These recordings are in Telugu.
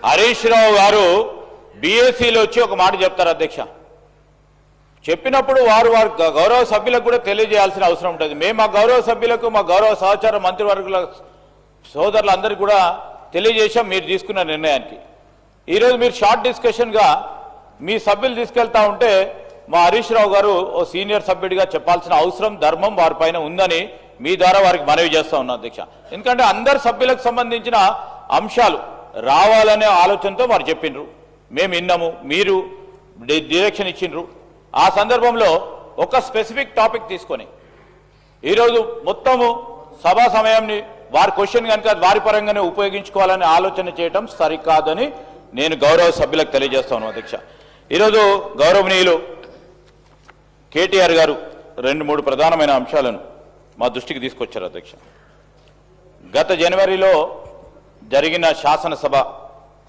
హరీష్ రావు గారు బీఎస్సీలో వచ్చి ఒక మాట చెప్తారు అధ్యక్ష. చెప్పినప్పుడు వారి గౌరవ సభ్యులకు కూడా తెలియజేయాల్సిన అవసరం ఉంటుంది. మేము మా గౌరవ సభ్యులకు, మా గౌరవ సహచార మంత్రివర్గుల సోదరులందరికీ కూడా తెలియజేశాం మీరు తీసుకున్న నిర్ణయానికి. ఈరోజు మీరు షార్ట్ డిస్కషన్గా మీ సభ్యులు తీసుకెళ్తా ఉంటే మా హరీష్ రావు గారు ఓ సీనియర్ సభ్యుడిగా చెప్పాల్సిన అవసరం, ధర్మం వారిపైన ఉందని మీ ద్వారా వారికి మనవి చేస్తా ఉన్నాం అధ్యక్ష. ఎందుకంటే అందరు సభ్యులకు సంబంధించిన అంశాలు రావాలనే ఆలోచనతో వారు చెప్పిండ్రు, మేము విన్నాము, మీరు డైరెక్షన్ ఇచ్చిండ్రు. ఆ సందర్భంలో ఒక స్పెసిఫిక్ టాపిక్ తీసుకొని ఈరోజు మొత్తము సభా సమయాన్ని వారి క్వశ్చన్ కనుక వారి పరంగానే ఉపయోగించుకోవాలని ఆలోచన చేయటం సరికాదని నేను గౌరవ సభ్యులకు తెలియజేస్తాను అధ్యక్ష. ఈరోజు గౌరవనీయులు కేటీఆర్ గారు 2-3 ప్రధానమైన అంశాలను మా దృష్టికి తీసుకొచ్చారు అధ్యక్ష. గత జనవరిలో జరిగిన శాసనసభ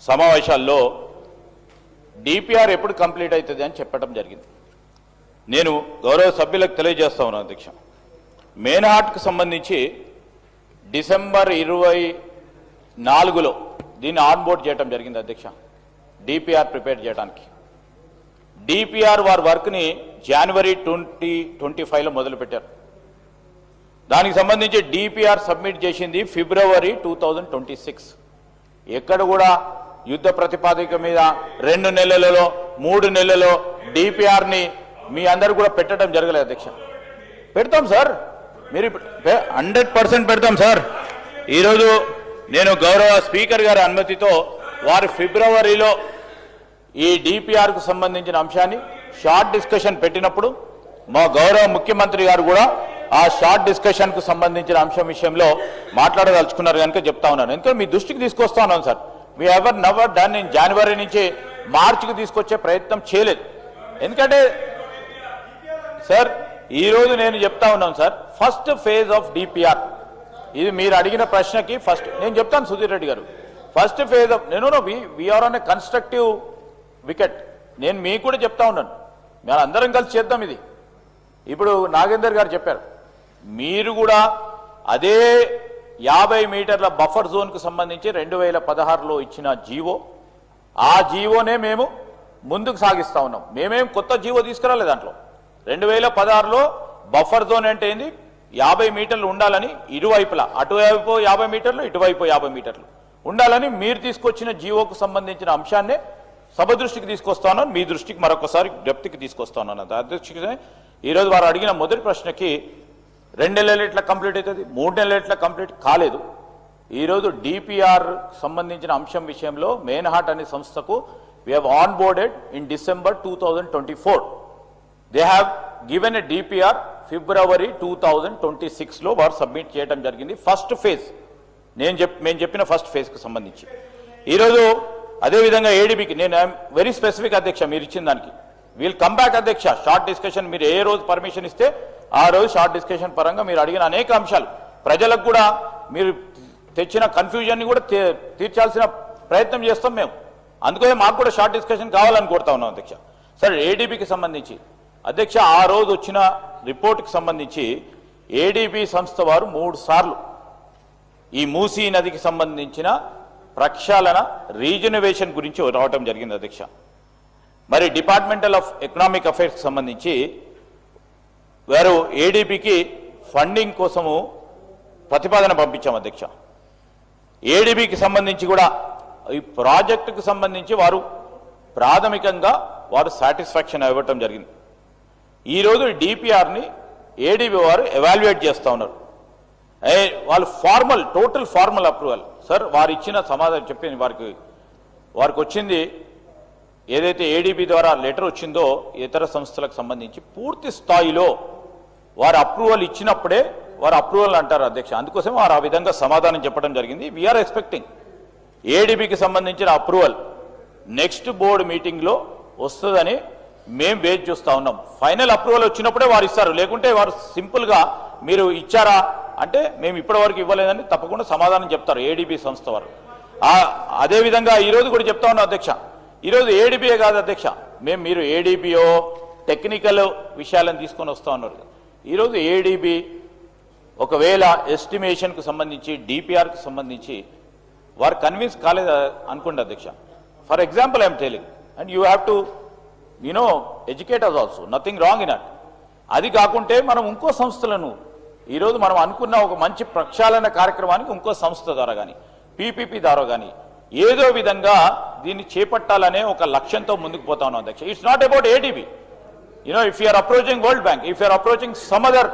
సమావేశాల్లో డిపిఆర్ ఎప్పుడు కంప్లీట్ అవుతుంది అని చెప్పడం జరిగింది. నేను గౌరవ సభ్యులకు తెలియజేస్తా ఉన్నాను అధ్యక్ష. మేన్హాట్కు సంబంధించి డిసెంబర్ 24లో దీన్ని ఆన్బోర్డ్ చేయడం జరిగింది అధ్యక్ష. డిపిఆర్ ప్రిపేర్ చేయడానికి డిపిఆర్ వారి వర్క్ని జనవరి 2025లో మొదలుపెట్టారు. దానికి సంబంధించి డిపిఆర్ సబ్మిట్ చేసింది ఫిబ్రవరి 2026. ఎక్కడ కూడా యుద్ధ ప్రతిపాదిక మీద 2 నెలలలో 3 నెలలలో డిపిఆర్ని మీ అందరూ కూడా పెట్టడం జరగలేదు అధ్యక్ష. పెడతాం సార్, మీరు 100% పెడతాం సార్. ఈరోజు నేను గౌరవ స్పీకర్ గారి అనుమతితో వారు ఫిబ్రవరిలో ఈ డిపిఆర్కు సంబంధించిన అంశాన్ని షార్ట్ డిస్కషన్ పెట్టినప్పుడు మా గౌరవ ముఖ్యమంత్రి గారు కూడా ఆ షార్ట్ డిస్కషన్కు సంబంధించిన అంశం విషయంలో మాట్లాడదలుచుకున్నారు కనుక చెప్తా ఉన్నాను. ఎందుకంటే మీ దృష్టికి తీసుకొస్తా ఉన్నాను sir. We ever never done in January నుంచి మార్చికి తీసుకొచ్చే ప్రయత్నం చేయలేదు. ఎందుకంటే సార్ ఈరోజు నేను చెప్తా ఉన్నాను sir, first phase of DPR ఇది మీరు అడిగిన ప్రశ్నకి ఫస్ట్ నేను చెప్తాను సుధీర్ రెడ్డి గారు. First phase of we're on a constructive wicket. నేను మీకు కూడా చెప్తా ఉన్నాను, మేము అందరం కలిసి చేద్దాం ఇది. ఇప్పుడు నాగేందర్ గారు చెప్పారు, మీరు కూడా అదే 50 మీటర్ల బఫర్ జోన్కు సంబంధించి 2016లో ఇచ్చిన జీవో, ఆ జీవోనే మేము ముందుకు సాగిస్తా ఉన్నాం. మేమేం కొత్త జీవో తీసుకురాలేదు. దాంట్లో 2016లో బఫర్ జోన్ అంటే ఏంది, 50 మీటర్లు ఉండాలని ఇరువైపులా, అటువైపు 50 మీటర్లు ఇటువైపు 50 మీటర్లు ఉండాలని మీరు తీసుకొచ్చిన జీవోకు సంబంధించిన అంశాన్నే సభ దృష్టికి తీసుకొస్తాను, మీ దృష్టికి మరొకసారి డెప్త్కి తీసుకొస్తాను. అధ్యక్షుడే ఈరోజు వారు అడిగిన మొదటి ప్రశ్నకి 2 నెలలు ఎట్లా కంప్లీట్ అవుతుంది, 3 నెలలు ఎట్లా కంప్లీట్ కాలేదు. ఈరోజు డిపిఆర్ సంబంధించిన అంశం విషయంలో మేన్హాట్ అనే సంస్థకు we have on boarded in December 2024. They have given a DPR February 2026లో వారు సబ్మిట్ చేయడం జరిగింది. ఫస్ట్ ఫేజ్ మేము చెప్పిన ఫస్ట్ ఫేజ్కి సంబంధించి. ఈరోజు అదేవిధంగా ఏడీబీకి నేను ఐఎమ్ వెరీ స్పెసిఫిక్ అధ్యక్ష, మీరు ఇచ్చిన దానికి వీల్ కమ్ బ్యాక్ అధ్యక్ష. షార్ట్ డిస్కషన్ మీరు ఏ రోజు పర్మిషన్ ఇస్తే ఆ రోజు షార్ట్ డిస్కషన్ పరంగా మీరు అడిగిన అనేక అంశాలు ప్రజలకు కూడా మీరు తెచ్చిన కన్ఫ్యూజన్ని కూడా తీర్చాల్సిన ప్రయత్నం చేస్తాం మేము. అందుకనే మాకు కూడా షార్ట్ డిస్కషన్ కావాలని కోరుతా ఉన్నాం అధ్యక్ష. సరే, ఏడీబీకి సంబంధించి అధ్యక్ష ఆ రోజు వచ్చిన రిపోర్ట్కి సంబంధించి ఏడీబీ సంస్థ వారు 3 సార్లు ఈ మూసీ నదికి సంబంధించిన ప్రక్షాళన రీజనవేషన్ గురించి రావటం జరిగింది అధ్యక్ష. మరి డిపార్ట్మెంటల్ ఆఫ్ ఎకనామిక్ అఫైర్స్కి సంబంధించి వారు ఏడీబీకి ఫండింగ్ కోసము ప్రతిపాదన పంపించాం అధ్యక్ష. ఏడీబీకి సంబంధించి కూడా ఈ ప్రాజెక్టుకు సంబంధించి వారు ప్రాథమికంగా వారు సాటిస్ఫాక్షన్ ఇవ్వటం జరిగింది. ఈరోజు డిపిఆర్ని ఏడీబీ వారు ఎవాల్యుయేట్ చేస్తూ ఉన్నారు. వాళ్ళు టోటల్ ఫార్మల్ అప్రూవల్ సార్ వారు ఇచ్చిన సమాధానం చెప్పింది వారికి వచ్చింది ఏదైతే ఏడీబీ ద్వారా లెటర్ వచ్చిందో ఇతర సంస్థలకు సంబంధించి పూర్తి స్థాయిలో వారు అప్రూవల్ ఇచ్చినప్పుడే వారు అప్రూవల్ అంటారు అధ్యక్ష. అందుకోసం వారు ఆ విధంగా సమాధానం చెప్పడం జరిగింది. వీఆర్ ఎక్స్పెక్టింగ్ ఏడీబీకి సంబంధించిన అప్రూవల్ నెక్స్ట్ బోర్డు మీటింగ్లో వస్తుందని మేము వేచి చూస్తూ ఉన్నాం. ఫైనల్ అప్రూవల్ వచ్చినప్పుడే వారు ఇస్తారు, లేకుంటే వారు సింపుల్గా మీరు ఇచ్చారా అంటే మేము ఇప్పటివరకు ఇవ్వలేదని తప్పకుండా సమాధానం చెప్తారు ఏడీబీ సంస్థ వారు. అదేవిధంగా ఈరోజు కూడా చెప్తా ఉన్నాం అధ్యక్ష, ఈరోజు ఏడీబీఏ కాదు అధ్యక్ష, మీరు ఏడీబీఓ టెక్నికల్ విషయాలను తీసుకొని వస్తూ ఉన్నారు. ఈరోజు ఏడీబీ ఒకవేళ ఎస్టిమేషన్కు సంబంధించి డిపిఆర్కు సంబంధించి వారు కన్విన్స్ కాలేదు అనుకోండి అధ్యక్ష, for example I'm telling, and you have to educate us also, nothing wrong in it. అది కాకుంటే మనం ఇంకో సంస్థలను ఈరోజు మనం అనుకున్న ఒక మంచి ప్రక్షాళన కార్యక్రమానికి ఇంకో సంస్థ ద్వారా కానీ పీపీపీ ద్వారా కానీ ఏదో విధంగా దీన్ని చేపట్టాలనే ఒక లక్ష్యంతో ముందుకు పోతా ఉన్నాం అధ్యక్ష. It's not about ATB. If you're approaching World Bank, if you're approaching some other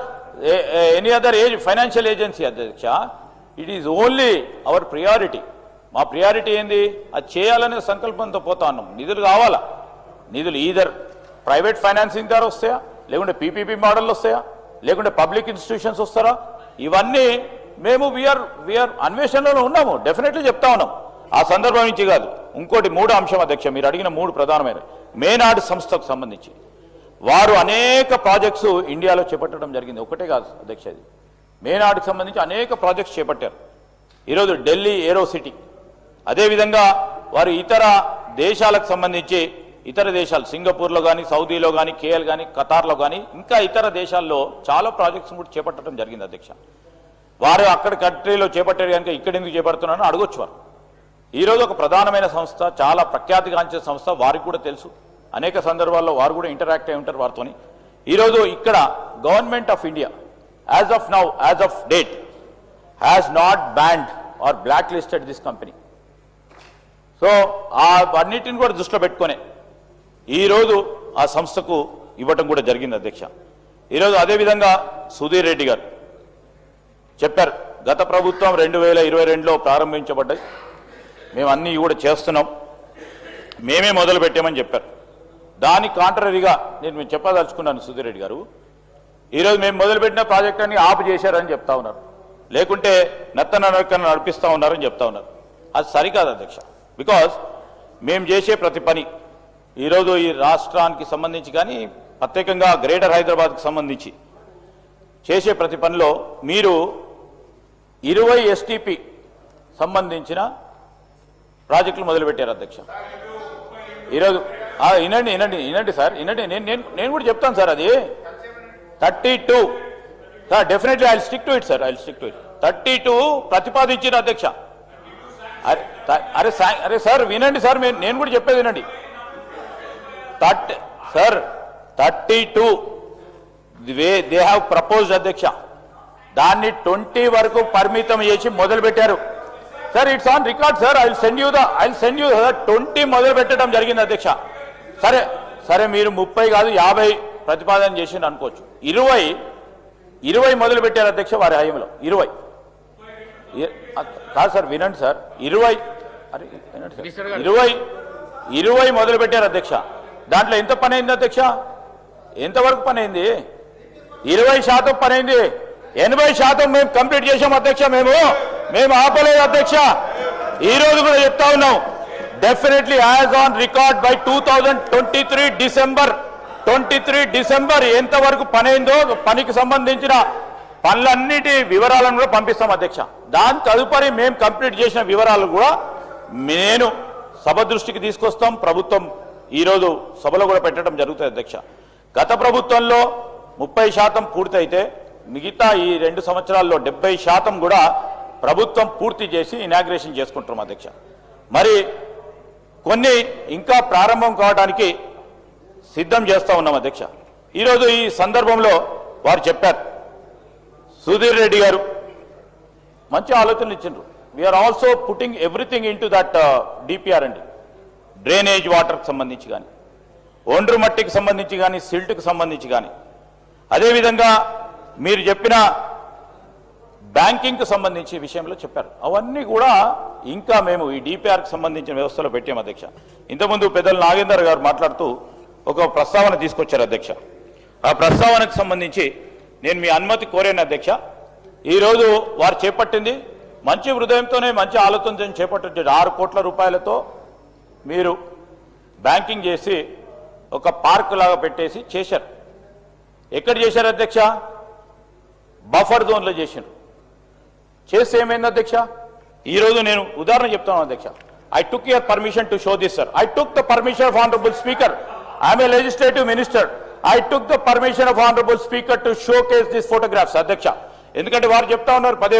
any other financial agency అధ్యక్ష, it is only our priority. మా ప్రియారిటీ ఏంది? అది చేయాలనే సంకల్పంతో పోతా ఉన్నాం. నిధులు కావాలా? నిధులు ఈదర్ ప్రైవేట్ ఫైనాన్సింగ్ ద్వారా వస్తాయా, లేకుంటే పీపీపీ మోడల్ వస్తాయా, లేకుంటే పబ్లిక్ ఇన్స్టిట్యూషన్స్ వస్తారా? ఇవన్నీ మేము వీఆర్ అన్వేషణలో ఉన్నాము. డెఫినెట్లీ చెప్తా ఉన్నాం. ఆ సందర్భం నుంచి కాదు, ఇంకోటి మూడో అంశం అధ్యక్ష, మీరు అడిగిన మూడు ప్రధానమైన మేనాడు సంస్థకు సంబంధించి వారు అనేక ప్రాజెక్ట్స్ ఇండియాలో చేపట్టడం జరిగింది. ఒకటే కాదు అధ్యక్ష, అది మేనాడుకు సంబంధించి అనేక ప్రాజెక్ట్స్ చేపట్టారు. ఈరోజు ఢిల్లీ ఏరో సిటీ, అదేవిధంగా వారు ఇతర దేశాలకు సంబంధించి ఇతర దేశాలు సింగపూర్లో కానీ, సౌదీలో కానీ, కేఎల్ కానీ, ఖతార్లో కానీ, ఇంకా ఇతర దేశాల్లో చాలా ప్రాజెక్ట్స్ కూడా చేపట్టడం జరిగింది అధ్యక్ష. వారు అక్కడ కంట్రీలో చేపట్టారు కనుక ఇక్కడ ఎందుకు చేపడుతున్నారని అడగొచ్చు వారు. ఈరోజు ఒక ప్రధానమైన సంస్థ, చాలా ప్రఖ్యాతిగాంచిన సంస్థ, వారికి కూడా తెలుసు. అనేక సందర్భాల్లో వారు కూడా ఇంటరాక్ట్ అయి ఉంటారు వారితో. ఈరోజు ఇక్కడ government of India as of now, as of date has not banned or blacklisted this company. So ఆ అన్నిటిని కూడా దృష్టిలో పెట్టుకునే ఈరోజు ఆ సంస్థకు ఇవ్వటం కూడా జరిగింది అధ్యక్ష. ఈరోజు అదేవిధంగా సుధీర్ రెడ్డి గారు చెప్పారు, గత ప్రభుత్వం 2022లో ప్రారంభించబడ్డాయి, మేము అన్నీ కూడా చేస్తున్నాం, మేమే మొదలు పెట్టామని చెప్పారు. దానికి కాంట్రరీగా నేను చెప్పదలుచుకున్నాను సుధీర్ రెడ్డి గారు, ఈరోజు మేము మొదలుపెట్టిన ప్రాజెక్ట్ అన్ని ఆపు చేశారని చెప్తా ఉన్నారు, లేకుంటే నత్తనడకన నడిపిస్తూ ఉన్నారని చెప్తా ఉన్నారు. అది సరికాదు అధ్యక్ష. బికాజ్ మేము చేసే ప్రతి పని ఈరోజు ఈ రాష్ట్రానికి సంబంధించి కానీ ప్రత్యేకంగా గ్రేటర్ హైదరాబాద్కి సంబంధించి చేసే ప్రతి పనిలో మీరు 20 ఎస్టీపీ సంబంధించిన ప్రాజెక్టులు మొదలుపెట్టారు అధ్యక్ష. ఈరోజు వినండి సార్, వినండి, నేను కూడా చెప్తాను సార్. అది 32 sir, definitely I will stick to it sir, I will stick to it. 32 ప్రతిపాదించిన అధ్యక్ష. అరే సార్ వినండి సార్, నేను కూడా చెప్పేది వినండి. సార్ 32 దే హ్యావ్ ప్రపోజ్డ్ అధ్యక్ష, దాన్ని 20 వరకు పరిమితం చేసి మొదలు పెట్టారు sir. It's on record sir, I will send you 20 మొదలు పెట్టడం జరిగింది అధ్యక్ష. సరే మీరు 30 కాదు 50 ప్రతిపాదన చేసి అనుకోవచ్చు. 20 మొదలు పెట్టారు అధ్యక్ష వారి హయాంలో. 20 కాదు సార్, వినండి సార్, 20 మొదలు పెట్టారు అధ్యక్ష. దాంట్లో ఎంత పని అయింది అధ్యక్ష? ఎంతవరకు పని అయింది? 20% పని అయింది. 80% మేము కంప్లీట్ చేసాం అధ్యక్ష. మేము ఆపలేదు అధ్యక్ష. ఈ రోజు కూడా చెప్తా ఉన్నాం, definitely as on record by 2023 December ఎంతవరకు పని అయిందో పనికి సంబంధించిన పనులన్నిటి వివరాలను కూడా పంపిస్తాం అధ్యక్ష. దాని తదుపరి మేము కంప్లీట్ చేసిన వివరాలు కూడా నేను సభ దృష్టికి తీసుకొస్తాం. ప్రభుత్వం ఈరోజు సభలో కూడా పెట్టడం జరుగుతుంది అధ్యక్ష. గత ప్రభుత్వంలో 30% పూర్తయితే మిగతా ఈ 2 సంవత్సరాల్లో 70% కూడా ప్రభుత్వం పూర్తి చేసి ఇనాగ్రేషన్ చేసుకుంటున్నాం అధ్యక్ష. మరి కొన్ని ఇంకా ప్రారంభం కావడానికి సిద్ధం చేస్తా ఉన్నాం అధ్యక్ష. ఈరోజు ఈ సందర్భంలో వారు చెప్పారు, సుధీర్ రెడ్డి గారు మంచి ఆలోచనలు ఇచ్చిండ్రు. We're also putting everything in to that DPR అండి. డ్రైనేజ్ వాటర్కి సంబంధించి కానీ, ఒండ్రు మట్టికి సంబంధించి కానీ, సిల్ట్కి సంబంధించి కానీ, అదేవిధంగా మీరు చెప్పిన బ్యాంకింగ్కి సంబంధించి విషయంలో చెప్పారు. అవన్నీ కూడా ఇంకా మేము ఈ డిపిఆర్కి సంబంధించిన వ్యవస్థలో పెట్టాము అధ్యక్ష. ఇంతకుముందు పెద్దలు నాగేందర్ గారు మాట్లాడుతూ ఒక ప్రస్తావన తీసుకొచ్చారు అధ్యక్ష. ఆ ప్రస్తావనకు సంబంధించి నేను మీ అనుమతి కోరాను అధ్యక్ష. ఈరోజు వారు చేపట్టింది మంచి హృదయంతోనే, మంచి ఆలోచనతో చేపట్టింది. 6 కోట్ల రూపాయలతో మీరు బ్యాంకింగ్ చేసి ఒక పార్క్ లాగా పెట్టేసి చేశారు. ఎక్కడ చేశారు అధ్యక్ష? బఫర్ జోన్లో చేశారు. చేస్తే ఏమైంది అధ్యక్ష? ఈరోజు నేను ఉదాహరణ చెప్తాను అధ్యక్ష. I took your permission to show this sir. I took the permission of honourable speaker. I'm a legislative minister. I took the permission of honourable speaker to show case this photographs అధ్యక్ష. ఎందుకంటే వారు చెప్తా ఉన్నారు పదే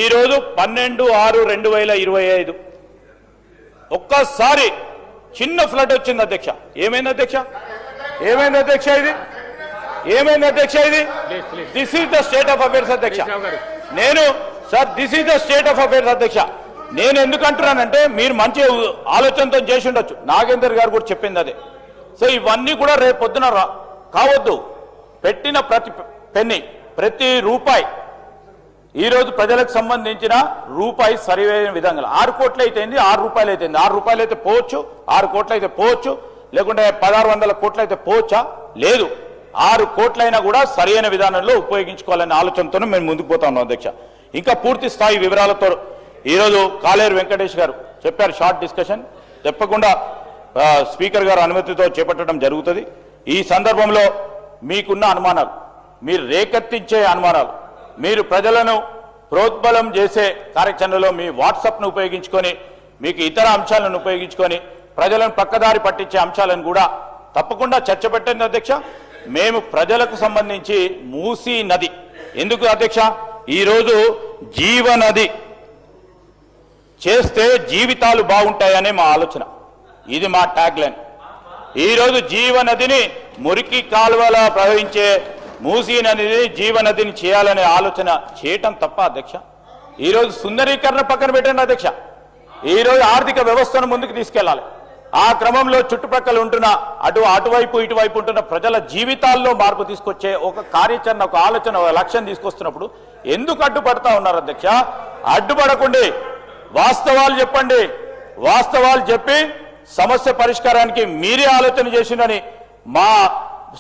ఈరోజు 12/6/2025 ఒక్కసారి చిన్న ఫ్లడ్ వచ్చింది అధ్యక్ష. ఏమైంది అధ్యక్ష? ఏమైంది అధ్యక్ష? ఇది ఏమైంది అధ్యక్ష? ఇది this is the state of affairs అధ్యక్ష. నేను sir this is the state of affairs అధ్యక్ష. నేను ఎందుకు అంటున్నానంటే మీరు మంచి ఆలోచనతో చేసి ఉండొచ్చు. నాగేందర్ గారు కూడా చెప్పింది అదే. సో ఇవన్నీ కూడా రేపు పొద్దున కావద్దు. పెట్టిన ప్రతి పెన్ని, ప్రతి రూపాయి ఈరోజు ప్రజలకు సంబంధించిన రూపాయి సరైన విధంగా 6 కోట్లు అయితే 6 రూపాయలు అయితే 6 రూపాయలు అయితే పోవచ్చు, 6 కోట్లు అయితే పోవచ్చు, లేకుంటే 1600 కోట్లు అయితే పోవచ్చా? లేదు, 6 కోట్లైనా కూడా సరైన విధానంలో ఉపయోగించుకోవాలనే ఆలోచనతో మేము ముందుకు పోతా ఉన్నాం అధ్యక్ష. ఇంకా పూర్తి స్థాయి వివరాలతో ఈరోజు కాలేరు వెంకటేష్ గారు చెప్పారు. షార్ట్ డిస్కషన్ తప్పకుండా స్పీకర్ గారు అనుమతితో చేపట్టడం జరుగుతుంది. ఈ సందర్భంలో మీకున్న అనుమానాలు, మీరు రేకెత్తించే అనుమానాలు, మీరు ప్రజలను ప్రోద్బలం చేసే కార్యాచరణలో మీ వాట్సాప్ను ఉపయోగించుకొని, మీకు ఇతర అంశాలను ఉపయోగించుకొని ప్రజలను పక్కదారి పట్టించే అంశాలను కూడా తప్పకుండా చర్చ పెట్టండి అధ్యక్ష. మేము ప్రజలకు సంబంధించి మూసీ నది ఎందుకు అధ్యక్ష? ఈరోజు జీవనది చేస్తే జీవితాలు బాగుంటాయనే మా ఆలోచన. ఇది మా ట్యాగ్ లైన్. ఈరోజు జీవనదిని మురికి కాలువలా ప్రవహించే మూసీ నదిని జీవనదిని చేయాలనే ఆలోచన చేయటం తప్ప అధ్యక్ష? ఈరోజు సుందరీకరణ పక్కన పెట్టండి అధ్యక్ష. ఈరోజు ఆర్థిక వ్యవస్థను ముందుకు తీసుకెళ్లాలి. ఆ క్రమంలో చుట్టుపక్కల ఉంటున్న అటువైపు ఇటువైపు ఉంటున్న ప్రజల జీవితాల్లో మార్పు తీసుకొచ్చే ఒక కార్యాచరణ, ఒక ఆలోచన, ఒక లక్ష్యం తీసుకొస్తున్నప్పుడు ఎందుకు అడ్డుపడతా ఉన్నారు అధ్యక్ష? అడ్డుపడకండి, వాస్తవాలు చెప్పండి. వాస్తవాలు చెప్పి సమస్య పరిష్కారానికి మీరే ఆలోచన చేసిందని మా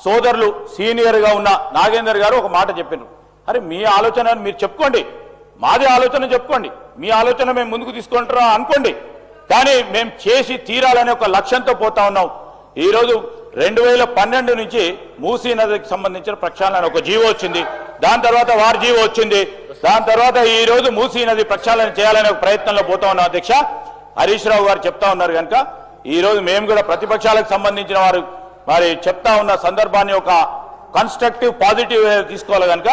సోదరులు సీనియర్గా ఉన్న నాగేందర్ గారు ఒక మాట చెప్పినారు. అరే మీ ఆలోచన మీరు చెప్పుకోండి, మాది ఆలోచన చెప్పుకోండి, మీ ఆలోచన మేము ముందుకు తీసుకుంటారా అనుకోండి, కానీ మేము చేసి తీరాలనే ఒక లక్ష్యంతో పోతా ఉన్నాం. ఈరోజు 2012 నుంచి మూసీ నదికి సంబంధించిన ప్రక్షాళన ఒక జీవో వచ్చింది, దాని తర్వాత వారి జీవో వచ్చింది, దాని తర్వాత ఈ రోజు మూసీ నది ప్రక్షాళన చేయాలనే ఒక ప్రయత్నంలో పోతా ఉన్నాం అధ్యక్ష. హరీష్ రావు గారు చెప్తా ఉన్నారు కనుక ఈ రోజు మేము కూడా ప్రతిపక్షాలకు సంబంధించిన వారు మరి చెప్తా ఉన్న సందర్భాన్ని ఒక కన్స్ట్రక్టివ్ పాజిటివ్ తీసుకోవాలి కనుక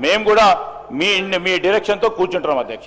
మేము కూడా మీ డైరెక్షన్తో కూర్చుంటున్నాం అధ్యక్ష.